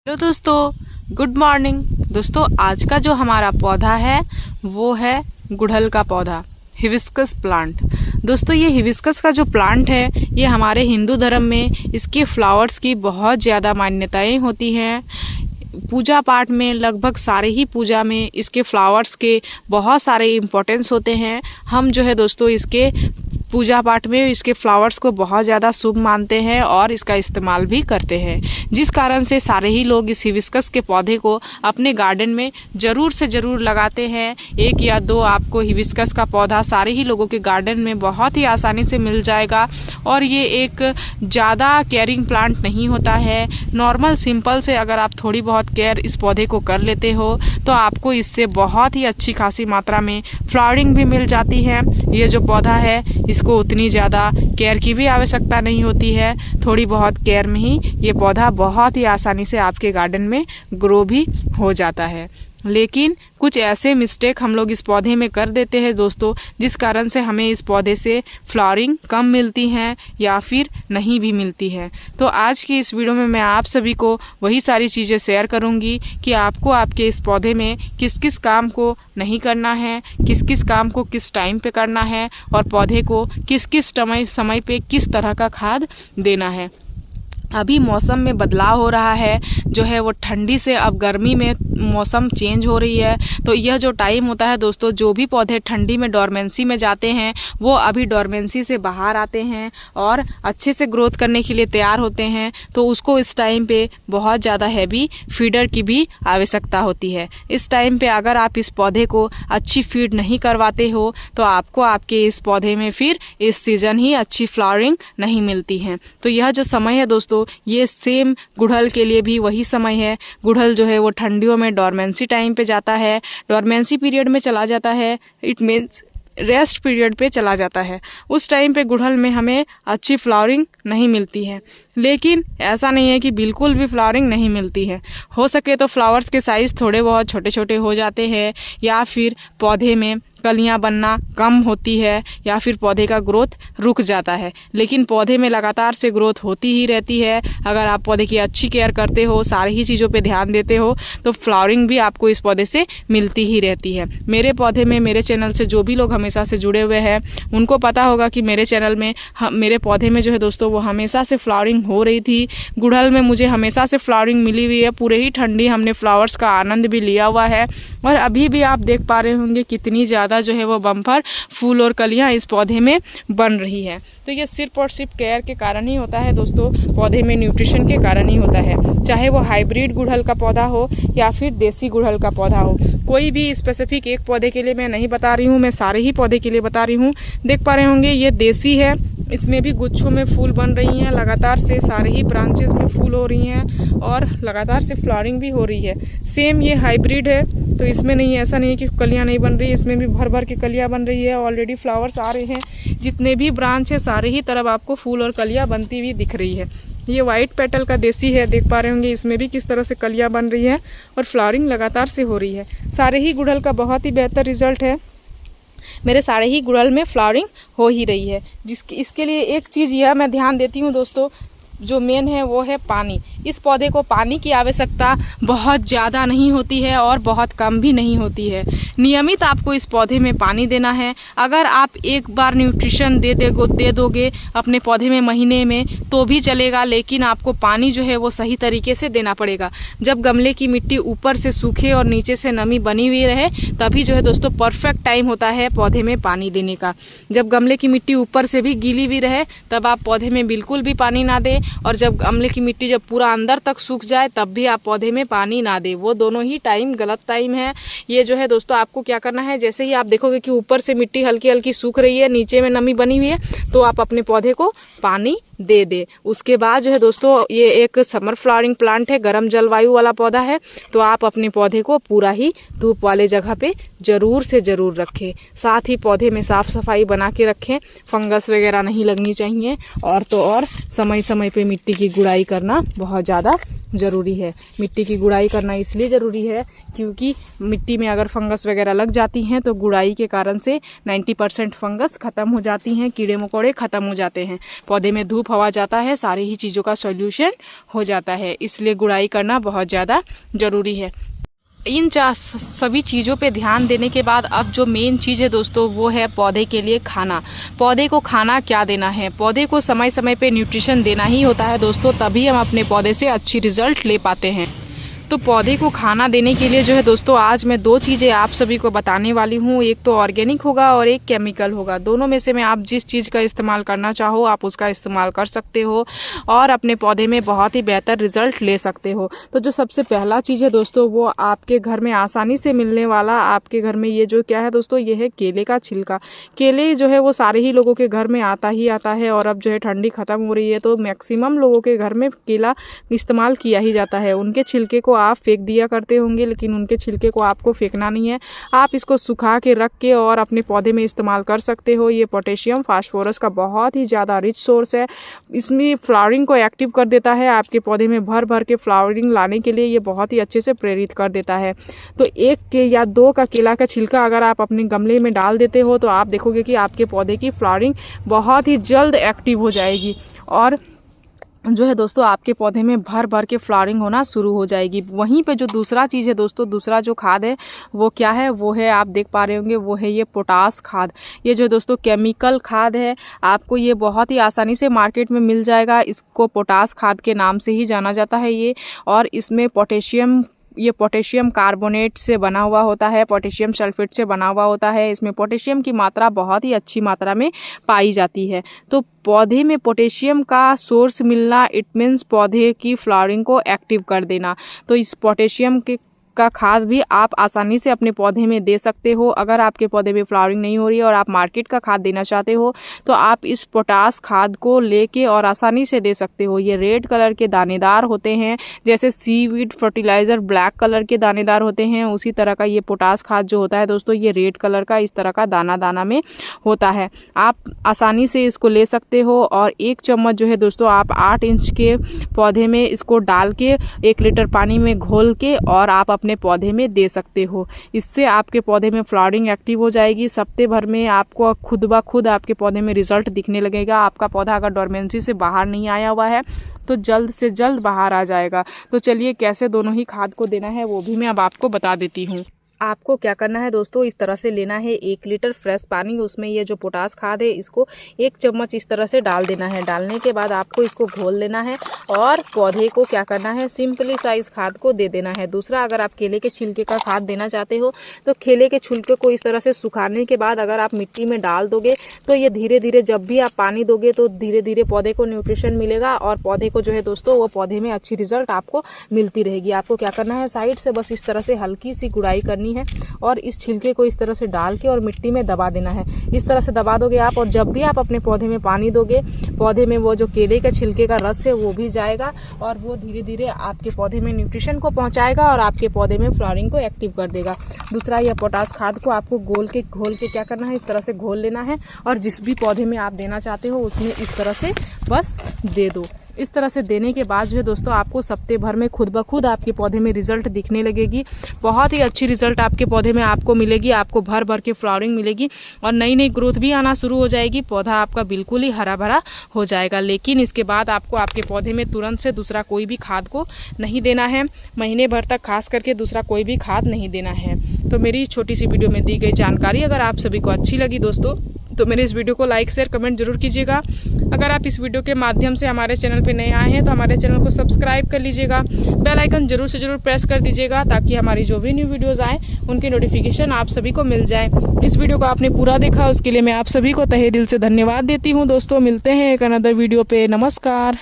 Hello दोस्तों, good morning. दोस्तों, आज का जो हमारा पौधा है वो है गुड़हल का पौधा, हिबिस्कस प्लांट। दोस्तों, ये हिबिस्कस का जो प्लांट है ये हमारे हिंदू धर्म में इसके फ्लावर्स की बहुत ज़्यादा मान्यताएं होती हैं। पूजा पाठ में लगभग सारे ही पूजा में इसके फ्लावर्स के बहुत सारे इम्पोर्टेंस होते हैं। हम जो है दोस्तों इसके पूजा पाठ में इसके फ्लावर्स को बहुत ज़्यादा शुभ मानते हैं और इसका इस्तेमाल भी करते हैं, जिस कारण से सारे ही लोग इस हिबिस्कस के पौधे को अपने गार्डन में ज़रूर से ज़रूर लगाते हैं। एक या दो आपको हिबिस्कस का पौधा सारे ही लोगों के गार्डन में बहुत ही आसानी से मिल जाएगा। और ये एक ज़्यादा केयरिंग प्लांट नहीं होता है। नॉर्मल सिंपल से अगर आप थोड़ी बहुत केयर इस पौधे को कर लेते हो तो आपको इससे बहुत ही अच्छी खासी मात्रा में फ्लावरिंग भी मिल जाती है। ये जो पौधा है इसको उतनी ज़्यादा केयर की भी आवश्यकता नहीं होती है। थोड़ी बहुत केयर में ही ये पौधा बहुत ही आसानी से आपके गार्डन में ग्रो भी हो जाता है। लेकिन कुछ ऐसे मिस्टेक हम लोग इस पौधे में कर देते हैं दोस्तों, जिस कारण से हमें इस पौधे से फ्लावरिंग कम मिलती हैं या फिर नहीं भी मिलती है। तो आज की इस वीडियो में मैं आप सभी को वही सारी चीज़ें शेयर करूंगी कि आपको आपके इस पौधे में किस किस काम को नहीं करना है, किस किस काम को किस टाइम पे करना है और पौधे को किस किस समय पे किस तरह का खाद देना है। अभी मौसम में बदलाव हो रहा है, जो है वो ठंडी से अब गर्मी में मौसम चेंज हो रही है। तो यह जो टाइम होता है दोस्तों, जो भी पौधे ठंडी में डोरमेंसी में जाते हैं वो अभी डोरमेंसी से बाहर आते हैं और अच्छे से ग्रोथ करने के लिए तैयार होते हैं। तो उसको इस टाइम पे बहुत ज़्यादा हैवी फीडर की भी आवश्यकता होती है। इस टाइम पे अगर आप इस पौधे को अच्छी फीड नहीं करवाते हो तो आपको आपके इस पौधे में फिर इस सीज़न ही अच्छी फ्लावरिंग नहीं मिलती है। तो यह जो समय है दोस्तों, ये सेम गुड़हल के लिए भी वही समय है। गुड़हल जो है वो ठंडियों में डोरमेंसी टाइम पे जाता है, डोरमेंसी पीरियड में चला जाता है, इट मीन्स रेस्ट पीरियड पे चला जाता है। उस टाइम पे गुड़हल में हमें अच्छी फ्लावरिंग नहीं मिलती है। लेकिन ऐसा नहीं है कि बिल्कुल भी फ्लावरिंग नहीं मिलती है। हो सके तो फ्लावर्स के साइज़ थोड़े बहुत छोटे छोटे हो जाते हैं या फिर पौधे में कलियां बनना कम होती है या फिर पौधे का ग्रोथ रुक जाता है। लेकिन पौधे में लगातार से ग्रोथ होती ही रहती है। अगर आप पौधे की अच्छी केयर करते हो, सारी ही चीज़ों पे ध्यान देते हो तो फ्लावरिंग भी आपको इस पौधे से मिलती ही रहती है। मेरे पौधे में मेरे चैनल से जो भी लोग हमेशा से जुड़े हुए हैं उनको पता होगा कि मेरे चैनल में मेरे पौधे में जो है दोस्तों वो हमेशा से फ्लावरिंग हो रही थी। गुड़हल में मुझे हमेशा से फ्लावरिंग मिली हुई है। पूरे ही ठंडी हमने फ्लावर्स का आनंद भी लिया हुआ है और अभी भी आप देख पा रहे होंगे कितनी ज़्यादा जो है वो बम्पर फूल और कलियां इस पौधे में बन रही है। तो ये सिर्फ और सिर्फ केयर के कारण ही होता है दोस्तों, पौधे में न्यूट्रिशन के कारण ही होता है। चाहे वो हाइब्रिड गुड़हल का पौधा हो या फिर देसी गुड़हल का पौधा हो, कोई भी स्पेसिफिक एक पौधे के लिए मैं नहीं बता रही हूँ, मैं सारे ही पौधे के लिए बता रही हूँ। देख पा रहे होंगे ये देसी है, इसमें भी गुच्छों में फूल बन रही हैं। लगातार से सारे ही ब्रांचेस में फूल हो रही हैं और लगातार से फ्लावरिंग भी हो रही है। सेम ये हाइब्रिड है तो इसमें नहीं, ऐसा नहीं है कि कलियां नहीं बन रही, इसमें भी भर भर के कलियां बन रही है। ऑलरेडी फ्लावर्स आ रहे हैं। जितने भी ब्रांच है सारे ही तरफ आपको फूल और कलियां बनती हुई दिख रही है। ये वाइट पेटल का देसी है, देख पा रहे होंगे इसमें भी किस तरह से कलियां बन रही है और फ्लावरिंग लगातार से हो रही है। सारे ही गुड़हल का बहुत ही बेहतर रिजल्ट है। मेरे सारे ही गुड़हल में फ्लावरिंग हो ही रही है। इसके लिए एक चीज़ यह मैं ध्यान देती हूँ दोस्तों, जो मेन है वो है पानी। इस पौधे को पानी की आवश्यकता बहुत ज़्यादा नहीं होती है और बहुत कम भी नहीं होती है। नियमित आपको इस पौधे में पानी देना है। अगर आप एक बार न्यूट्रिशन दे दोगे अपने पौधे में महीने में तो भी चलेगा, लेकिन आपको पानी जो है वो सही तरीके से देना पड़ेगा। जब गमले की मिट्टी ऊपर से सूखे और नीचे से नमी बनी हुई रहे तभी जो है दोस्तों परफेक्ट टाइम होता है पौधे में पानी देने का। जब गमले की मिट्टी ऊपर से भी गीली भी रहे तब आप पौधे में बिल्कुल भी पानी ना दें, और जब गमले की मिट्टी जब पूरा अंदर तक सूख जाए तब भी आप पौधे में पानी ना दें। वो दोनों ही टाइम गलत टाइम है। ये जो है दोस्तों आपको क्या करना है, जैसे ही आप देखोगे कि ऊपर से मिट्टी हल्की हल्की सूख रही है, नीचे में नमी बनी हुई है, तो आप अपने पौधे को पानी दे दे। उसके बाद जो है दोस्तों ये एक समर फ्लावरिंग प्लांट है, गर्म जलवायु वाला पौधा है, तो आप अपने पौधे को पूरा ही धूप वाले जगह पे जरूर से जरूर रखें। साथ ही पौधे में साफ सफाई बना के रखें, फंगस वगैरह नहीं लगनी चाहिए। और तो और समय समय पे मिट्टी की गुड़ाई करना बहुत ज़्यादा ज़रूरी है। मिट्टी की गुड़ाई करना इसलिए ज़रूरी है क्योंकि मिट्टी में अगर फंगस वगैरह लग जाती हैं तो गुड़ाई के कारण से 90% फंगस ख़त्म हो जाती हैं, कीड़े मकोड़े ख़त्म हो जाते हैं, पौधे में धूप हवा जाता है, सारी ही चीज़ों का सॉल्यूशन हो जाता है। इसलिए गुड़ाई करना बहुत ज़्यादा ज़रूरी है। इन सभी चीज़ों पे ध्यान देने के बाद अब जो मेन चीज़ है दोस्तों वो है पौधे के लिए खाना। पौधे को खाना क्या देना है? पौधे को समय समय पे न्यूट्रिशन देना ही होता है दोस्तों, तभी हम अपने पौधे से अच्छी रिजल्ट ले पाते हैं। तो पौधे को खाना देने के लिए जो है दोस्तों आज मैं 2 चीज़ें आप सभी को बताने वाली हूँ। एक तो ऑर्गेनिक होगा और एक केमिकल होगा। दोनों में से मैं आप जिस चीज़ का इस्तेमाल करना चाहो आप उसका इस्तेमाल कर सकते हो और अपने पौधे में बहुत ही बेहतर रिजल्ट ले सकते हो। तो जो सबसे पहला चीज़ है दोस्तों वो आपके घर में आसानी से मिलने वाला आपके घर में ये जो क्या है दोस्तों, ये है केले का छिलका। केले जो है वो सारे ही लोगों के घर में आता ही आता है और अब जो है ठंडी ख़त्म हो रही है तो मैक्सिमम लोगों के घर में केला इस्तेमाल किया ही जाता है। उनके छिलके को आप फेंक दिया करते होंगे, लेकिन उनके छिलके को आपको फेंकना नहीं है। आप इसको सुखा के रख के और अपने पौधे में इस्तेमाल कर सकते हो। ये पोटेशियम फास्फोरस का बहुत ही ज़्यादा रिच सोर्स है। इसमें फ्लावरिंग को एक्टिव कर देता है, आपके पौधे में भर भर के फ्लावरिंग लाने के लिए ये बहुत ही अच्छे से प्रेरित कर देता है। तो 1 या 2 का केला का छिलका अगर आप अपने गमले में डाल देते हो तो आप देखोगे कि आपके पौधे की फ्लावरिंग बहुत ही जल्द एक्टिव हो जाएगी और जो है दोस्तों आपके पौधे में भर भर के फ्लावरिंग होना शुरू हो जाएगी। वहीं पे जो दूसरा चीज़ है दोस्तों, दूसरा जो खाद है वो क्या है, वो है आप देख पा रहे होंगे वो है ये पोटास खाद। ये जो है दोस्तों केमिकल खाद है, आपको ये बहुत ही आसानी से मार्केट में मिल जाएगा। इसको पोटास खाद के नाम से ही जाना जाता है ये, और इसमें पोटेशियम कार्बोनेट से बना हुआ होता है, पोटेशियम सल्फेट से बना हुआ होता है। इसमें पोटेशियम की मात्रा बहुत ही अच्छी मात्रा में पाई जाती है। तो पौधे में पोटेशियम का सोर्स मिलना इट मीन्स पौधे की फ्लावरिंग को एक्टिव कर देना। तो इस पोटेशियम का खाद भी आप आसानी से अपने पौधे में दे सकते हो। अगर आपके पौधे में फ्लावरिंग नहीं हो रही है और आप मार्केट का खाद देना चाहते हो तो आप इस पोटास खाद को लेके और आसानी से दे सकते हो। ये रेड कलर के दानेदार होते हैं, जैसे सीवीड फर्टिलाइजर ब्लैक कलर के दानेदार होते हैं, उसी तरह का ये पोटास खाद जो होता है दोस्तों ये रेड कलर का इस तरह का दाना दाना में होता है। आप आसानी से इसको ले सकते हो और 1 चम्मच जो है दोस्तों आप 8 इंच के पौधे में इसको डाल के 1 लीटर पानी में घोल के और आप अपने पौधे में दे सकते हो। इससे आपके पौधे में फ्लावरिंग एक्टिव हो जाएगी। हफ्ते भर में आपको खुद ब खुद आपके पौधे में रिजल्ट दिखने लगेगा। आपका पौधा अगर डोरमेंसी से बाहर नहीं आया हुआ है तो जल्द से जल्द बाहर आ जाएगा। तो चलिए कैसे दोनों ही खाद को देना है वो भी मैं अब आपको बता देती हूँ। आपको क्या करना है दोस्तों, इस तरह से लेना है 1 लीटर फ्रेश पानी, उसमें ये जो पोटास खाद है इसको 1 चम्मच इस तरह से डाल देना है। डालने के बाद आपको इसको घोल लेना है और पौधे को क्या करना है, सिंपली साइज खाद को दे देना है। दूसरा, अगर आप केले के छिलके का खाद देना चाहते हो तो केले के छिलके को इस तरह से सुखाने के बाद अगर आप मिट्टी में डाल दोगे तो ये धीरे धीरे जब भी आप पानी दोगे तो धीरे धीरे पौधे को न्यूट्रिशन मिलेगा और पौधे को जो है दोस्तों वो पौधे में अच्छी रिजल्ट आपको मिलती रहेगी। आपको क्या करना है, साइड से बस इस तरह से हल्की सी गुड़ाई करनी है और इस छिलके को इस तरह से डाल के और मिट्टी में दबा देना है। इस तरह से दबा दोगे आप और जब भी आप अपने पौधे में पानी दोगे पौधे में वो जो केले के छिलके का रस है वो भी जाएगा और वो धीरे धीरे आपके पौधे में न्यूट्रिशन को पहुंचाएगा और आपके पौधे में फ्लावरिंग को एक्टिव कर देगा। दूसरा, यह पोटास खाद को आपको घोल के क्या करना है, इस तरह से घोल लेना है और जिस भी पौधे में आप देना चाहते हो उसमें इस तरह से बस दे दो। इस तरह से देने के बाद जो है दोस्तों आपको हफ्ते भर में खुद ब खुद आपके पौधे में रिजल्ट दिखने लगेगी। बहुत ही अच्छी रिजल्ट आपके पौधे में आपको मिलेगी। आपको भर भर के फ्लावरिंग मिलेगी और नई नई ग्रोथ भी आना शुरू हो जाएगी। पौधा आपका बिल्कुल ही हरा भरा हो जाएगा। लेकिन इसके बाद आपको आपके पौधे में तुरंत से दूसरा कोई भी खाद को नहीं देना है। महीने भर तक खास करके दूसरा कोई भी खाद नहीं देना है। तो मेरी छोटी सी वीडियो में दी गई जानकारी अगर आप सभी को अच्छी लगी दोस्तों तो मेरे इस वीडियो को लाइक शेयर कमेंट जरूर कीजिएगा। अगर आप इस वीडियो के माध्यम से हमारे चैनल पे नए आए हैं तो हमारे चैनल को सब्सक्राइब कर लीजिएगा। बेल आइकन जरूर से जरूर प्रेस कर दीजिएगा ताकि हमारी जो भी न्यू वीडियोस आए उनके नोटिफिकेशन आप सभी को मिल जाए। इस वीडियो को आपने पूरा देखा उसके लिए मैं आप सभी को तहे दिल से धन्यवाद देती हूँ। दोस्तों मिलते हैं एक अनदर वीडियो पे। नमस्कार।